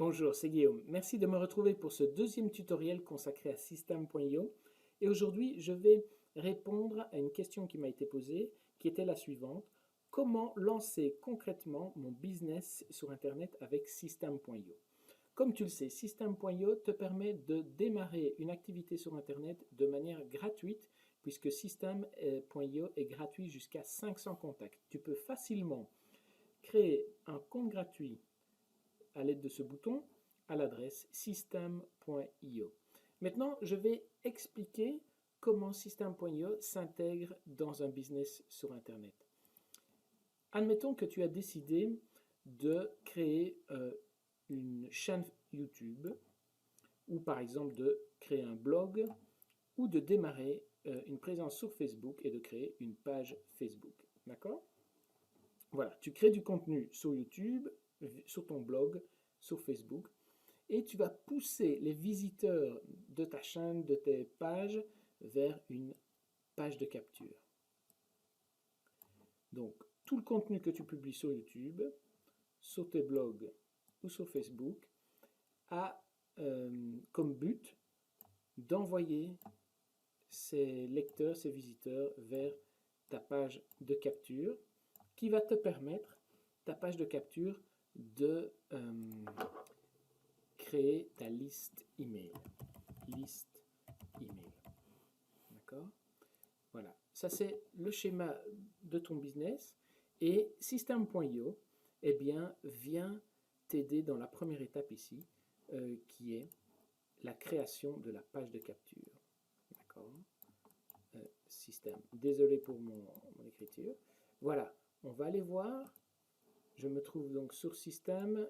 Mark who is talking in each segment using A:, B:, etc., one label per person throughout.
A: Bonjour, c'est Guillaume. Merci de me retrouver pour ce deuxième tutoriel consacré à System.io. Et aujourd'hui, je vais répondre à une question qui m'a été posée, qui était la suivante. Comment lancer concrètement mon business sur Internet avec System.io? Comme tu le sais, System.io te permet de démarrer une activité sur Internet de manière gratuite, puisque System.io est gratuit jusqu'à 500 contacts. Tu peux facilement créer un compte gratuit à l'aide de ce bouton à l'adresse system.io. Maintenant, je vais expliquer comment System.io s'intègre dans un business sur Internet. Admettons que tu as décidé de créer une chaîne YouTube ou par exemple de créer un blog ou de démarrer une présence sur Facebook et de créer une page Facebook. D'accord? Voilà, tu crées du contenu sur YouTube, sur ton blog, sur Facebook, et tu vas pousser les visiteurs de ta chaîne, de tes pages, vers une page de capture. Donc, tout le contenu que tu publies sur YouTube, sur tes blogs ou sur Facebook, a comme but d'envoyer ces lecteurs, ces visiteurs vers ta page de capture, qui va te permettre, ta page de capture, de créer ta liste email. Liste email. D'accord? Voilà. Ça, c'est le schéma de ton business. Et System.io, eh bien, vient t'aider dans la première étape ici, qui est la création de la page de capture. D'accord? Système. Désolé pour mon écriture. Voilà. On va aller voir. Je me trouve donc sur Système.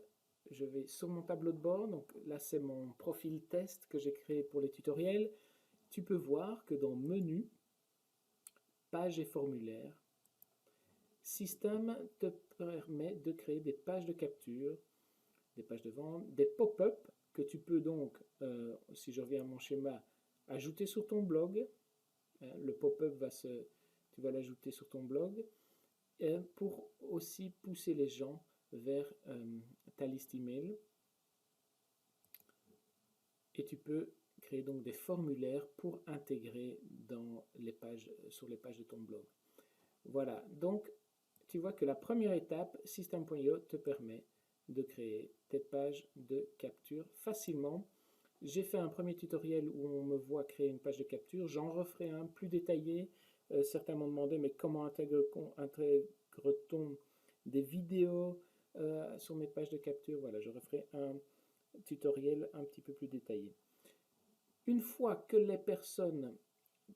A: Je vais sur mon tableau de bord. Donc là, c'est mon profil test que j'ai créé pour les tutoriels. Tu peux voir que dans Menu, Pages et formulaires, Système te permet de créer des pages de capture, des pages de vente, des pop-up que tu peux donc, si je reviens à mon schéma, ajouter sur ton blog. Le pop-up tu vas l'ajouter sur ton blog pour aussi pousser les gens vers ta liste email. Et tu peux créer donc des formulaires pour intégrer dans les pages, sur les pages de ton blog. Voilà, donc tu vois que la première étape, System.io te permet de créer tes pages de capture facilement. J'ai fait un premier tutoriel où on me voit créer une page de capture. J'en referai un plus détaillé. Certains m'ont demandé, mais comment intègre-t-on des vidéos sur mes pages de capture? Voilà, je referai un tutoriel un petit peu plus détaillé. Une fois que les personnes,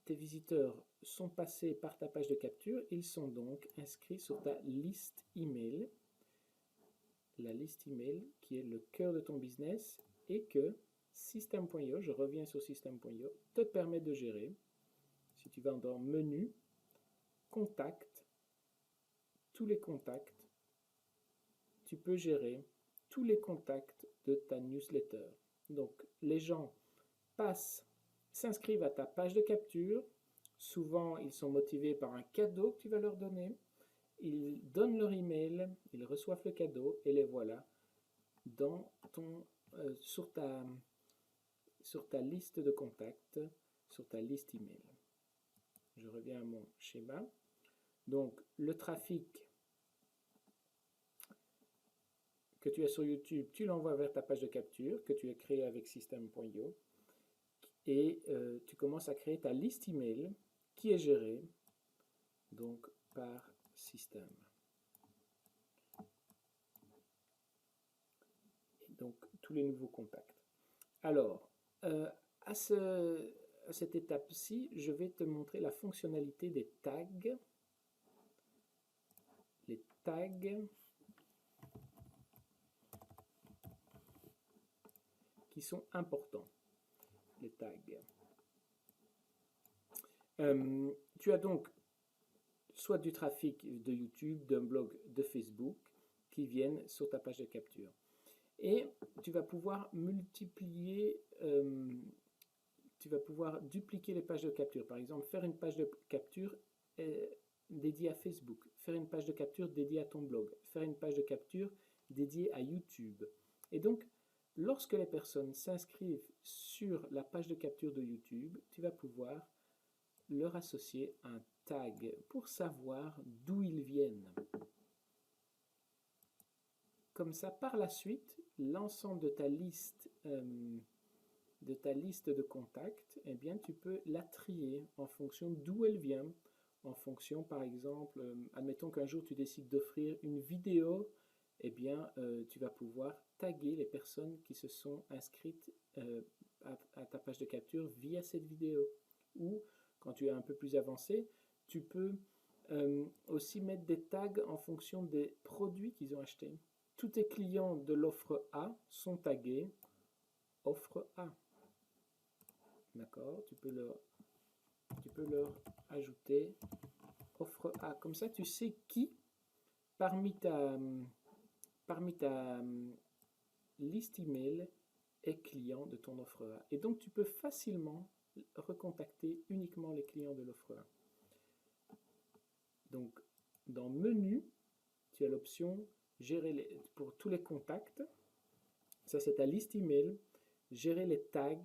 A: tes visiteurs, sont passés par ta page de capture, ils sont donc inscrits sur ta liste email, la liste email qui est le cœur de ton business et que System.io, je reviens sur System.io, te permet de gérer. Si tu vas dans Menu, Contact, tous les contacts, tu peux gérer tous les contacts de ta newsletter. Donc, les gens s'inscrivent à ta page de capture. Souvent, ils sont motivés par un cadeau que tu vas leur donner. Ils donnent leur email, ils reçoivent le cadeau et les voilà dans sur ta liste de contacts, sur ta liste email. Je reviens à mon schéma. Donc, le trafic que tu as sur YouTube, tu l'envoies vers ta page de capture que tu as créée avec System.io et tu commences à créer ta liste email qui est gérée donc par System. Et donc, tous les nouveaux contacts. Alors, à cette étape-ci, je vais te montrer la fonctionnalité des tags. Les tags qui sont importants. Les tags. Tu as donc soit du trafic de YouTube, d'un blog, de Facebook qui viennent sur ta page de capture. Et tu vas pouvoir dupliquer les pages de capture. Par exemple, faire une page de capture dédiée à Facebook, faire une page de capture dédiée à ton blog, faire une page de capture dédiée à YouTube. Et donc, lorsque les personnes s'inscrivent sur la page de capture de YouTube, tu vas pouvoir leur associer un tag pour savoir d'où ils viennent. Comme ça, par la suite, l'ensemble de ta liste de contacts, eh bien, tu peux la trier en fonction d'où elle vient, en fonction, par exemple, admettons qu'un jour tu décides d'offrir une vidéo, eh bien, tu vas pouvoir taguer les personnes qui se sont inscrites à ta page de capture via cette vidéo. Ou, quand tu es un peu plus avancé, tu peux aussi mettre des tags en fonction des produits qu'ils ont achetés. Tous tes clients de l'offre A sont tagués offre A. D'accord? Tu peux leur ajouter offre A. Comme ça, tu sais qui, parmi ta liste email, est client de ton offre A. Et donc, tu peux facilement recontacter uniquement les clients de l'offre A. Donc, dans Menu, tu as l'option Gérer pour tous les contacts. Ça, c'est ta liste email. Gérer les tags.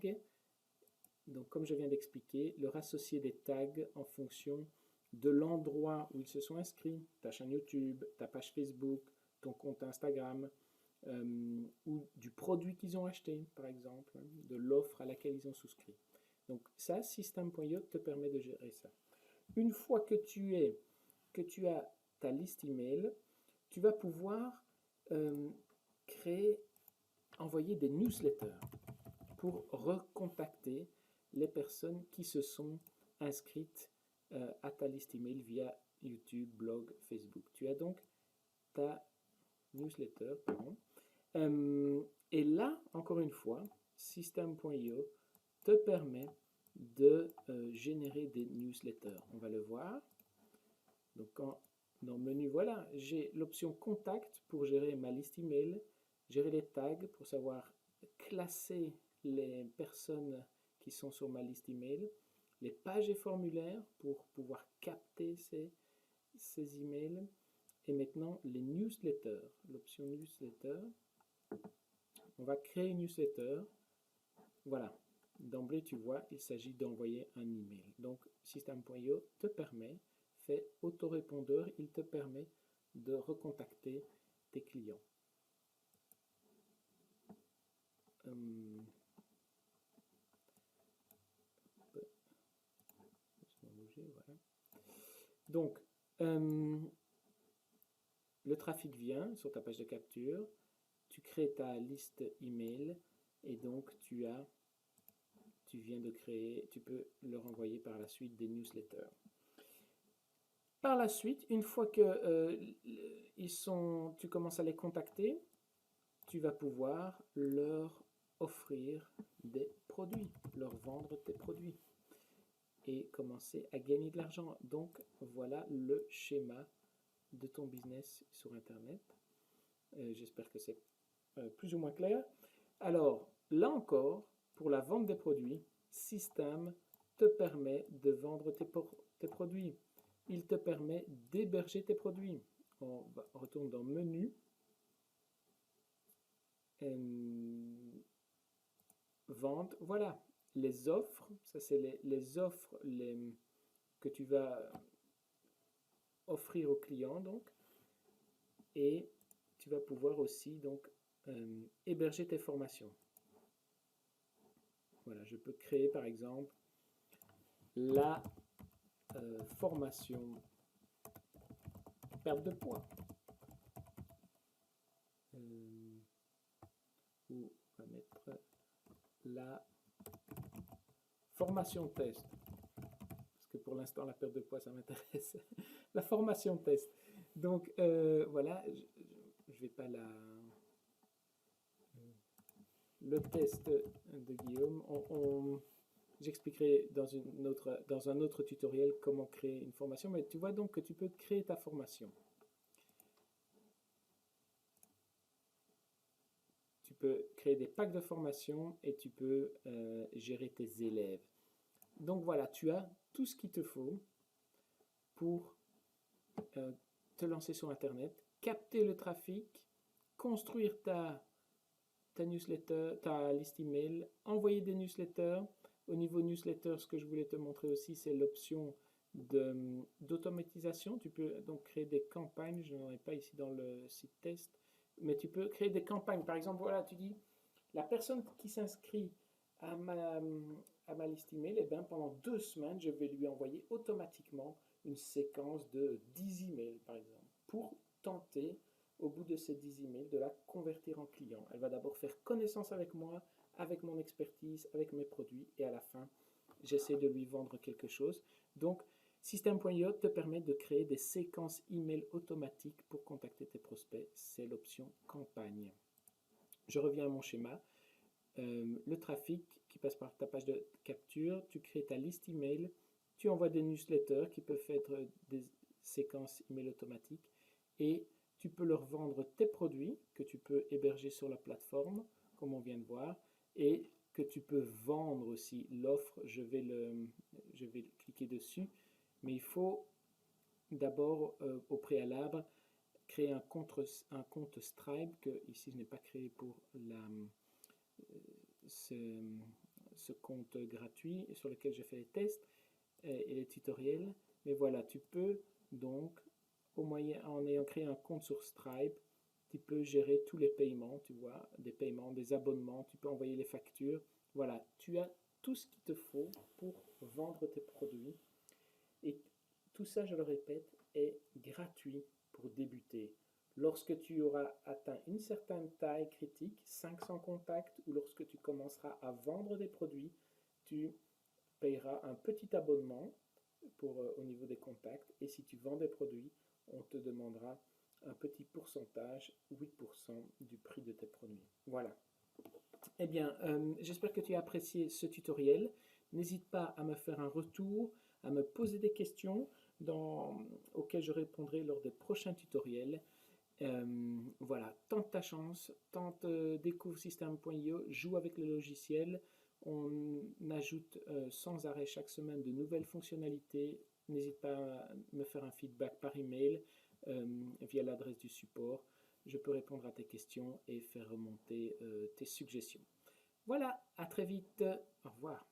A: Donc, comme je viens d'expliquer, leur associer des tags en fonction de l'endroit où ils se sont inscrits, ta chaîne YouTube, ta page Facebook, ton compte Instagram, ou du produit qu'ils ont acheté, par exemple, de l'offre à laquelle ils ont souscrit. Donc ça, System.io te permet de gérer ça. Une fois que tu as ta liste email, tu vas pouvoir envoyer des newsletters pour recontacter les personnes qui se sont inscrites à ta liste email via YouTube, blog, Facebook. Tu as donc ta newsletter, pardon. Et là, encore une fois, System.io te permet de générer des newsletters. On va le voir. Donc, dans le menu, voilà, j'ai l'option Contact pour gérer ma liste email, gérer les tags pour savoir classer les personnes qui sont sur ma liste email, les pages et formulaires pour pouvoir capter ces emails, et maintenant les newsletters, l'option newsletter. On va créer une newsletter. Voilà, d'emblée tu vois, il s'agit d'envoyer un email. Donc System.io te permet, fait autorépondeur, il te permet de recontacter tes clients. Voilà. Donc, le trafic vient sur ta page de capture, tu crées ta liste email et donc tu viens de créer, tu peux leur envoyer par la suite des newsletters. Par la suite, une fois que tu commences à les contacter, tu vas pouvoir leur offrir des produits, leur vendre tes produits et commencer à gagner de l'argent. Donc voilà le schéma de ton business sur Internet. J'espère que c'est plus ou moins clair. Alors, là encore, pour la vente des produits, System te permet de vendre tes produits. Il te permet d'héberger tes produits. On retourne dans Menu. Vente, voilà. Les offres, ça c'est les offres que tu vas offrir aux clients, donc. Et tu vas pouvoir aussi donc héberger tes formations. Voilà, je peux créer par exemple la formation perte de poids. Ou on va mettre la formation test. Parce que pour l'instant, la perte de poids, ça m'intéresse. La formation test. Donc, voilà, je ne vais pas le test de Guillaume. J'expliquerai dans un autre tutoriel comment créer une formation, mais tu vois donc que tu peux créer ta formation. Tu peux créer des packs de formation et tu peux gérer tes élèves. Donc voilà, tu as tout ce qu'il te faut pour te lancer sur Internet, capter le trafic, construire ta newsletter, ta liste email, envoyer des newsletters. Au niveau newsletter, ce que je voulais te montrer aussi, c'est l'option d'automatisation. Tu peux donc créer des campagnes, je n'en ai pas ici dans le site test, mais tu peux créer des campagnes. Par exemple, voilà, tu dis, la personne qui s'inscrit à ma liste email, eh bien, pendant 2 semaines, je vais lui envoyer automatiquement une séquence de 10 emails, par exemple, pour tenter, au bout de ces 10 emails, de la convertir en client. Elle va d'abord faire connaissance avec moi, avec mon expertise, avec mes produits, et à la fin, j'essaie de lui vendre quelque chose. Donc, System.io te permet de créer des séquences email automatiques pour contacter tes prospects. C'est l'option campagne. Je reviens à mon schéma. Le trafic qui passe par ta page de capture, tu crées ta liste email, tu envoies des newsletters qui peuvent être des séquences email automatiques et tu peux leur vendre tes produits que tu peux héberger sur la plateforme, comme on vient de voir, et que tu peux vendre aussi l'offre. Je vais cliquer dessus, mais il faut d'abord au préalable créer un compte Stripe que ici je n'ai pas créé pour ce compte gratuit sur lequel je fais les tests et les tutoriels. Mais voilà, tu peux donc, en ayant créé un compte sur Stripe, tu peux gérer tous les paiements, tu vois, des paiements, des abonnements, tu peux envoyer les factures. Voilà, tu as tout ce qu'il te faut pour vendre tes produits. Et tout ça, je le répète, est gratuit pour débuter. Lorsque tu auras atteint une certaine taille critique, 500 contacts, ou lorsque tu commenceras à vendre des produits, tu payeras un petit abonnement au niveau des contacts. Et si tu vends des produits, on te demandera un petit pourcentage, 8% du prix de tes produits. Voilà. Eh bien, j'espère que tu as apprécié ce tutoriel. N'hésite pas à me faire un retour, à me poser des questions auxquelles je répondrai lors des prochains tutoriels. Voilà, tente ta chance, découvre System.io, joue avec le logiciel. On ajoute sans arrêt chaque semaine de nouvelles fonctionnalités. N'hésite pas à me faire un feedback par email via l'adresse du support. Je peux répondre à tes questions et faire remonter tes suggestions. Voilà, à très vite. Au revoir.